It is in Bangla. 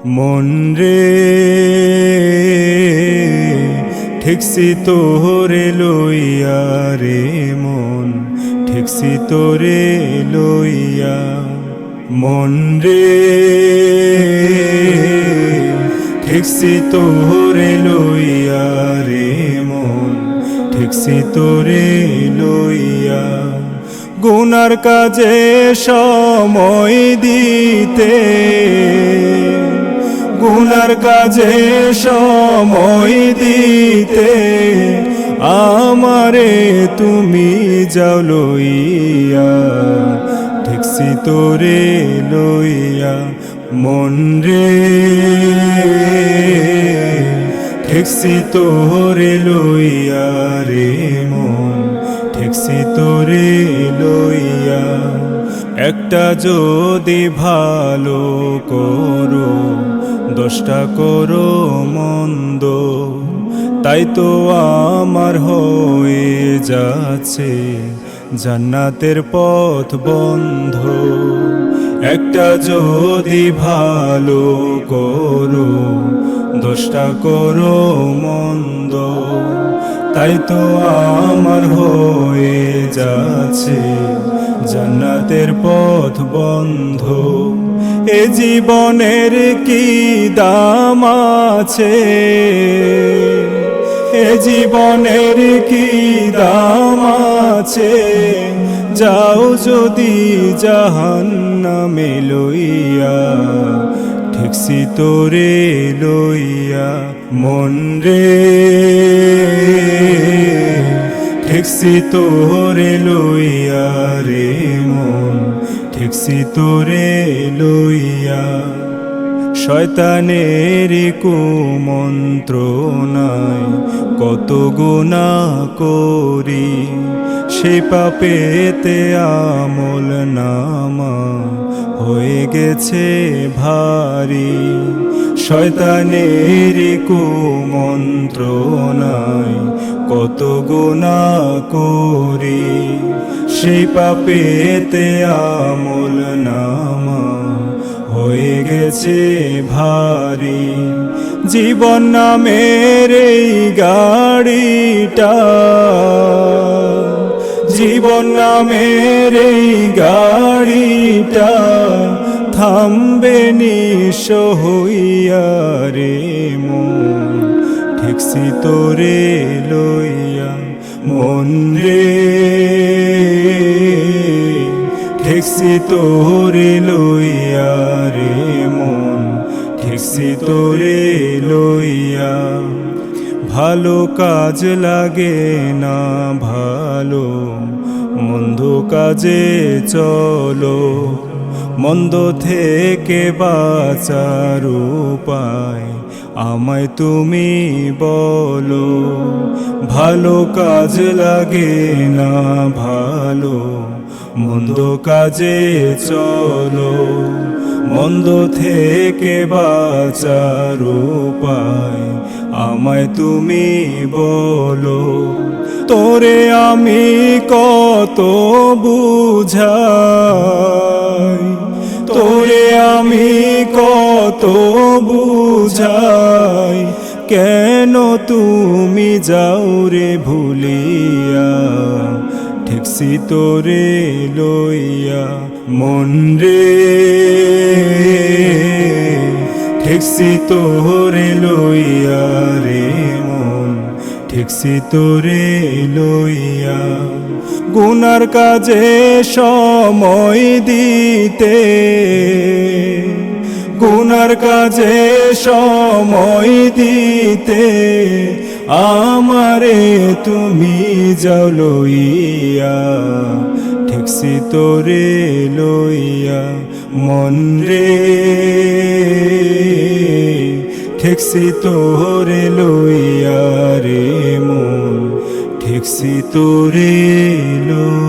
মন রে ঠেকছি তোরে লইয়া রে মন ঠেকছি তোরে লইয়া মন রে ঠেকছি তোরে লইয়া রে মন ঠেকছি তোরে লইয়া গুনার কাজে সময় দিতে গুনার কাজে সময় দিতে আমারে তুমি যাও লইয়া ঠেকছি তোরে লইয়া মন রে ঠেকছি তোরে লইয়া রে মন ঠেকছি তোরে লইয়া একটা যদি ভালো করো 10টা করো মন্দ তাই তো আমার হয়ে যাচ্ছে জান্নাতের পথ বন্ধ একটা যদি ভালো করো 10টা করো মন্দ তাই তো আমার হয়ে যাচ্ছে জান্নাতের পথ বন্ধ এ জীবনের কি দাম আছে এ জীবনের কি দাম আছে যাও যদি জাহান্নামে লইয়া ঠেকছি তোরে লইয়া মন রে ঠেকছি তোরে লইয়া রে মন ঠেকছি তোরে লইয়া শয়তানের কুমন্ত্রণায় কত গুনাহ করি সেই পাপেতে আমল নামা হয়ে গেছে ভারী শয়তানের কুমন্ত্রণায় কত গুনাহ করি সেই পাপেতে আমল নামা হয়ে গেছে ভারী জীবন নামের এই গাড়িটা জীবন নামের এই গাড়িটা থামবে নিঃস্ব হইয়া রে মন ঠেকছি তোরে লইয়া মন রে ঠেকছি তোরে লইয়া রে মন ঠেকছি তোরে লইয়া ভালো কাজ লাগে না ভালো মন্দ কাজে চলো মন্দ থেকে বাঁচার উপায় আমায় তুমি বলো ভালো কাজ লাগে না ভালো মন্দ কাজে চলো মন্দ থেকে বাঁচার উপায় আমায় তুমি বলো তোরে আমি কত বুঝাই তোরে আমি কত বুঝাই কেন তুমি যাও রে ভুলিয়া ঠেকছি তোরে লইয়া মন রে ঠেকছি তোরে লইয়া রে মন ঠেকছি তোরে লইয়া গুনার কাজে সময় দিতে গুনার কাজে সময় দিতে আমারে তুমি যাও লইয়া ঠেকছি তোরে লইয়া মন রে ঠেকছি তোরে লইয়া রে মন ঠেকছি তোরে লইয়া।